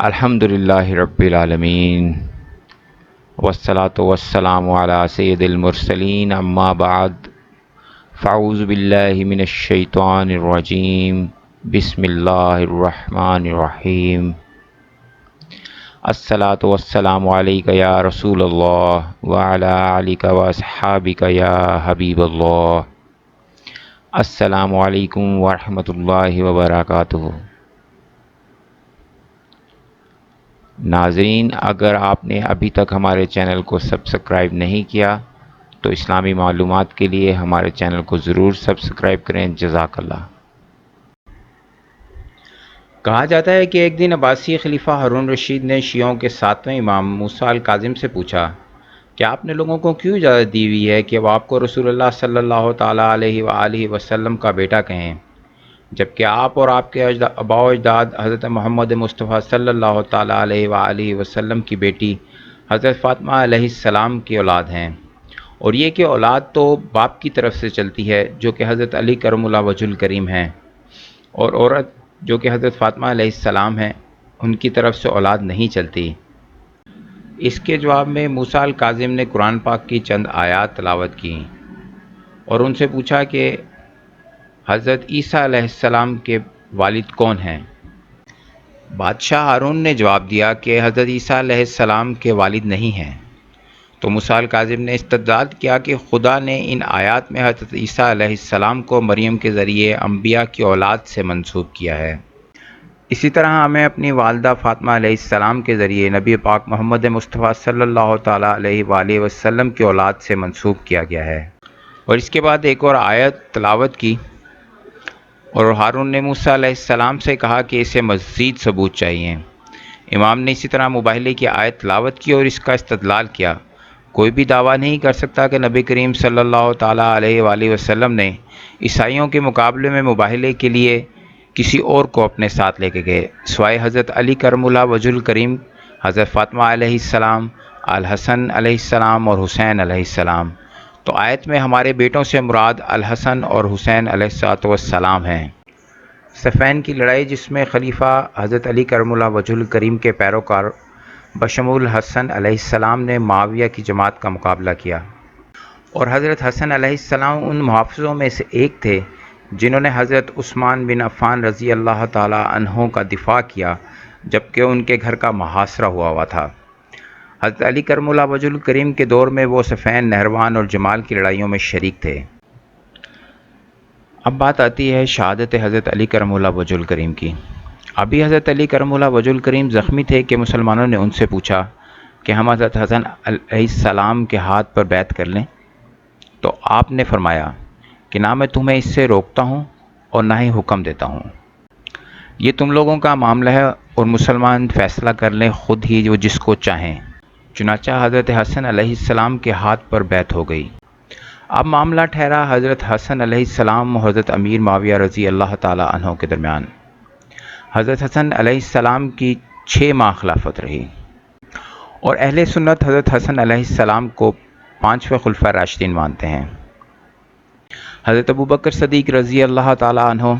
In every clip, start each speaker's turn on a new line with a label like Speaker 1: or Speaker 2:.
Speaker 1: الحمدللہ رب العالمین والصلاة والسلام علی سید المرسلین اما بعد فاعوذ باللہ من الشیطان الرجیم بسم اللہ الرحمن الرحیم الصلاة والسلام علیک یا رسول اللہ وعلی آلک واصحابک یا حبیب اللہ۔ السلام علیکم ورحمۃ اللہ وبرکاتہ۔ ناظرین، اگر آپ نے ابھی تک ہمارے چینل کو سبسکرائب نہیں کیا تو اسلامی معلومات کے لیے ہمارے چینل کو ضرور سبسکرائب کریں۔ جزاک اللہ۔ کہا جاتا ہے کہ ایک دن عباسی خلیفہ ہارون رشید نے شیعوں کے 7ویں امام موسیٰ الکاظم سے پوچھا کہ آپ نے لوگوں کو کیوں اجازت دی ہوئی ہے کہ وہ آپ کو رسول اللہ صلی اللہ تعالیٰ علیہ وآلہ وسلم کا بیٹا کہیں، جبکہ آپ اور آپ کے آباء و اجداد حضرت محمد مصطفیٰ صلی اللہ تعالیٰ علیہ وآلہ وسلم کی بیٹی حضرت فاطمہ علیہ السلام کی اولاد ہیں، اور یہ کہ اولاد تو باپ کی طرف سے چلتی ہے جو کہ حضرت علی کرم اللہ وجہ الکریم ہیں، اور عورت جو کہ حضرت فاطمہ علیہ السلام ہیں ان کی طرف سے اولاد نہیں چلتی۔ اس کے جواب میں موسیٰ الکاظم نے قرآن پاک کی چند آیات تلاوت کی اور ان سے پوچھا کہ حضرت عیسیٰ علیہ السلام کے والد کون ہیں؟ بادشاہ ہارون نے جواب دیا کہ حضرت عیسیٰ علیہ السلام کے والد نہیں ہیں۔ تو موسیٰ الکاظم نے استدلال کیا کہ خدا نے ان آیات میں حضرت عیسیٰ علیہ السلام کو مریم کے ذریعے انبیاء کی اولاد سے منسوب کیا ہے، اسی طرح ہمیں اپنی والدہ فاطمہ علیہ السلام کے ذریعے نبی پاک محمد مصطفیٰ صلی اللہ تعالیٰ علیہ وآلہ وسلم کی اولاد سے منسوب کیا گیا ہے۔ اور اس کے بعد ایک اور آیت تلاوت کی اور ہارون نے موسیٰ علیہ السلام سے کہا کہ اسے مزید ثبوت چاہیے۔ امام نے اسی طرح مباہلے کی آیت تلاوت کی اور اس کا استدلال کیا۔ کوئی بھی دعویٰ نہیں کر سکتا کہ نبی کریم صلی اللہ تعالیٰ علیہ وآلہ وسلم نے عیسائیوں کے مقابلے میں مباہلے کے لیے کسی اور کو اپنے ساتھ لے کے گئے سوائے حضرت علی کرم اللہ وجہ الکریم، حضرت فاطمہ علیہ السلام، الحسن علیہ السلام اور حسین علیہ السلام۔ تو آیت میں ہمارے بیٹوں سے مراد الحسن اور حسین علیہ السلام ہیں۔ صفین کی لڑائی جس میں خلیفہ حضرت علی کرم اللہ وجہ الکریم کے پیروکار بشمول حسن علیہ السلام نے معاویہ کی جماعت کا مقابلہ کیا، اور حضرت حسن علیہ السلام ان محافظوں میں سے ایک تھے جنہوں نے حضرت عثمان بن عفان رضی اللہ تعالی عنہ کا دفاع کیا جبکہ ان کے گھر کا محاصرہ ہوا تھا۔ حضرت علی کرم اللہ وجہ الکریم کے دور میں وہ صفین، نہروان اور جمال کی لڑائیوں میں شریک تھے۔ اب بات آتی ہے شہادت حضرت علی کرم اللہ وجہ الکریم کی۔ ابھی حضرت علی کرم اللہ وجہ الکریم زخمی تھے کہ مسلمانوں نے ان سے پوچھا کہ ہم حضرت حسن علیہ السلام کے ہاتھ پر بیعت کر لیں، تو آپ نے فرمایا کہ نہ میں تمہیں اس سے روکتا ہوں اور نہ ہی حکم دیتا ہوں، یہ تم لوگوں کا معاملہ ہے اور مسلمان فیصلہ کر لیں خود ہی وہ جس کو چاہیں۔ چنانچہ حضرت حسن علیہ السلام کے ہاتھ پر بیعت ہو گئی۔ اب معاملہ ٹھہرا حضرت حسن علیہ السلام اور حضرت امیر معاویہ رضی اللہ تعالی عنہ کے درمیان۔ حضرت حسن علیہ السلام کی 6 ماہ خلافت رہی، اور اہل سنت حضرت حسن علیہ السلام کو 5ویں خلفۂ راشدین مانتے ہیں۔ حضرت ابوبکر صدیق رضی اللہ تعالی عنہ،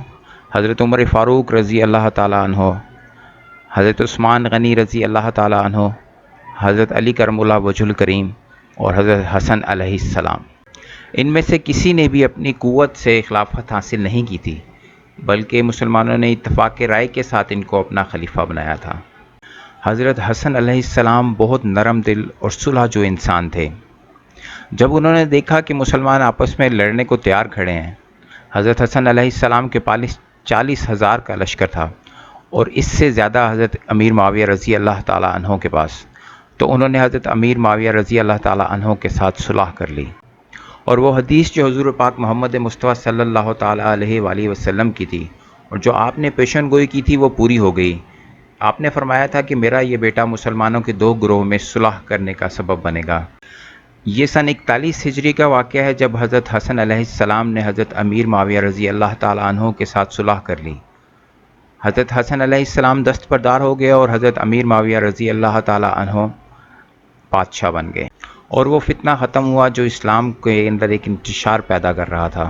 Speaker 1: حضرت عمر فاروق رضی اللہ تعالی عنہ، حضرت عثمان غنی رضی اللہ تعالی عنہ، حضرت علی کرم اللہ وجہ الکریم اور حضرت حسن علیہ السلام، ان میں سے کسی نے بھی اپنی قوت سے خلافت حاصل نہیں کی تھی، بلکہ مسلمانوں نے اتفاق رائے کے ساتھ ان کو اپنا خلیفہ بنایا تھا۔ حضرت حسن علیہ السلام بہت نرم دل اور صلح جو انسان تھے۔ جب انہوں نے دیکھا کہ مسلمان آپس میں لڑنے کو تیار کھڑے ہیں، حضرت حسن علیہ السلام کے پاس 40,000 کا لشکر تھا اور اس سے زیادہ حضرت امیر معاویہ رضی اللہ تعالی عنہ کے پاس، تو انہوں نے حضرت امیر معاویہ رضی اللہ تعالی عنہ کے ساتھ صلح کر لی، اور وہ حدیث جو حضور پاک محمد مصطفیٰ صلی اللہ تعالی علیہ وآلہ وسلم کی تھی اور جو آپ نے پیشن گوئی کی تھی وہ پوری ہو گئی۔ آپ نے فرمایا تھا کہ میرا یہ بیٹا مسلمانوں کے 2 گروہ میں صلح کرنے کا سبب بنے گا۔ یہ سن 41 ہجری کا واقعہ ہے جب حضرت حسن علیہ السلام نے حضرت امیر معاویہ رضی اللہ تعالی عنہ کے ساتھ صلح کر لی۔ حضرت حسن علیہ السلام دستبردار ہو گئے اور حضرت امیر معاویہ رضی اللہ تعالی عنہ بادشاہ بن گئے، اور وہ فتنہ ختم ہوا جو اسلام کے اندر ایک انتشار پیدا کر رہا تھا،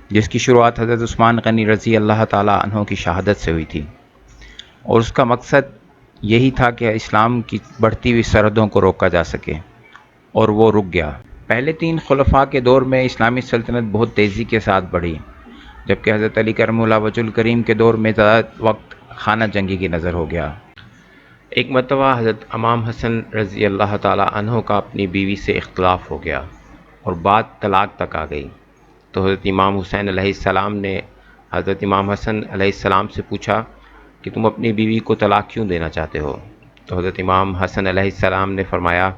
Speaker 1: جس کی شروعات حضرت عثمان غنی رضی اللہ تعالی عنہ کی شہادت سے ہوئی تھی، اور اس کا مقصد یہی تھا کہ اسلام کی بڑھتی ہوئی سرحدوں کو روکا جا سکے، اور وہ رک گیا۔ پہلے 3 خلفاء کے دور میں اسلامی سلطنت بہت تیزی کے ساتھ بڑھی، جبکہ حضرت علی کرم اللہ وجہ الکریم کے دور میں زیادہ وقت خانہ جنگی کی نظر ہو گیا۔ ایک مرتبہ حضرت امام حسن رضی اللہ تعالیٰ عنہ کا اپنی بیوی سے اختلاف ہو گیا اور بات طلاق تک آ گئی، تو حضرت امام حسین علیہ السلام نے حضرت امام حسن علیہ السلام سے پوچھا کہ تم اپنی بیوی کو طلاق کیوں دینا چاہتے ہو؟ تو حضرت امام حسن علیہ السلام نے فرمایا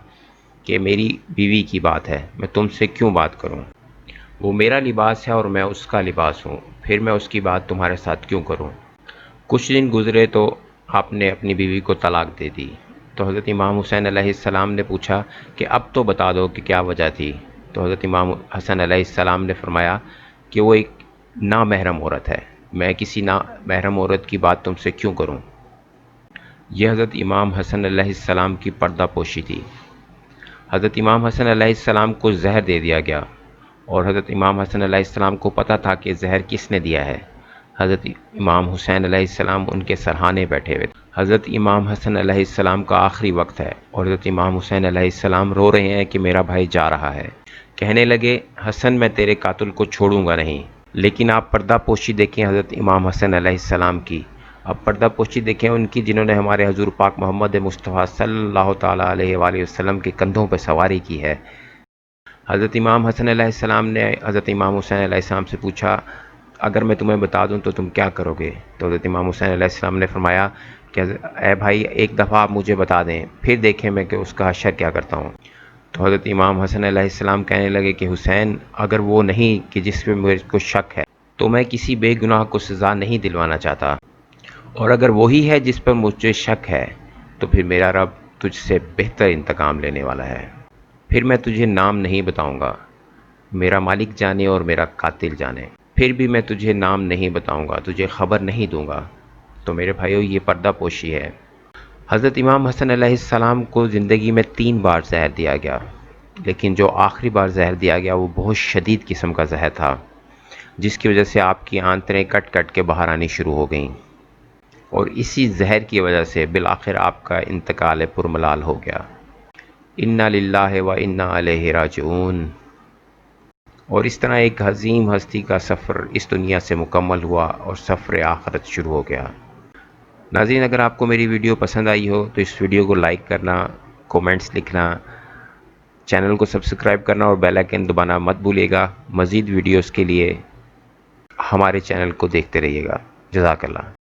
Speaker 1: کہ میری بیوی کی بات ہے، میں تم سے کیوں بات کروں؟ وہ میرا لباس ہے اور میں اس کا لباس ہوں، پھر میں اس کی بات تمہارے ساتھ کیوں کروں؟ کچھ دن گزرے تو آپ نے اپنی بیوی کو طلاق دے دی۔ تو حضرت امام حسین علیہ السلام نے پوچھا کہ اب تو بتا دو کہ کیا وجہ تھی؟ تو حضرت امام حسن علیہ السلام نے فرمایا کہ وہ ایک نامحرم عورت ہے، میں کسی نامحرم عورت کی بات تم سے کیوں کروں؟ یہ حضرت امام حسن علیہ السلام کی پردہ پوشی تھی۔ حضرت امام حسن علیہ السلام کو زہر دے دیا گیا، اور حضرت امام حسن علیہ السلام کو پتہ تھا کہ زہر کس نے دیا ہے۔ حضرت امام حسین علیہ السلام ان کے سرہانے بیٹھے ہوئے تھے۔ حضرت امام حسن علیہ السلام کا آخری وقت ہے، اور حضرت امام حسین علیہ السلام رو رہے ہیں کہ میرا بھائی جا رہا ہے۔ کہنے لگے حسن میں تیرے قاتل کو چھوڑوں گا نہیں۔ لیکن آپ پردہ پوشی دیکھیں حضرت امام حسن علیہ السلام کی، آپ پردہ پوشی دیکھیں ان کی، جنہوں نے ہمارے حضور پاک محمد مصطفیٰ صلی اللہ تعالیٰ علیہ وآلہ وسلم کے کندھوں پہ سواری کی ہے۔ حضرت امام حسن علیہ السلام نے حضرت امام حسین علیہ السلام سے پوچھا اگر میں تمہیں بتا دوں تو تم کیا کرو گے؟ تو حضرت امام حسین علیہ السلام نے فرمایا کہ اے بھائی ایک دفعہ آپ مجھے بتا دیں، پھر دیکھیں میں کہ اس کا حشر کیا کرتا ہوں۔ تو حضرت امام حسن علیہ السلام کہنے لگے کہ حسین اگر وہ نہیں کہ جس پہ مجھ کو شک ہے تو میں کسی بے گناہ کو سزا نہیں دلوانا چاہتا، اور اگر وہی ہے جس پر مجھے شک ہے تو پھر میرا رب تجھ سے بہتر انتقام لینے والا ہے۔ پھر میں تجھے نام نہیں بتاؤں گا، میرا مالک جانے اور میرا قاتل جانے، پھر بھی میں تجھے نام نہیں بتاؤں گا، تجھے خبر نہیں دوں گا۔ تو میرے بھائیو یہ پردہ پوشی ہے۔ حضرت امام حسن علیہ السلام کو زندگی میں 3 بار زہر دیا گیا، لیکن جو آخری بار زہر دیا گیا وہ بہت شدید قسم کا زہر تھا، جس کی وجہ سے آپ کی آنتریں کٹ کٹ کے باہر آنی شروع ہو گئیں، اور اسی زہر کی وجہ سے بالآخر آپ کا انتقال پرملال ہو گیا۔ انا للہ و انا الیہ راجعون۔ اور اس طرح ایک عظیم ہستی کا سفر اس دنیا سے مکمل ہوا اور سفر آخرت شروع ہو گیا۔ ناظرین اگر آپ کو میری ویڈیو پسند آئی ہو تو اس ویڈیو کو لائک کرنا، کومنٹس لکھنا، چینل کو سبسکرائب کرنا اور بیل آئیکن دبانا مت بھولیے گا۔ مزید ویڈیوز کے لیے ہمارے چینل کو دیکھتے رہیے گا۔ جزاک اللہ۔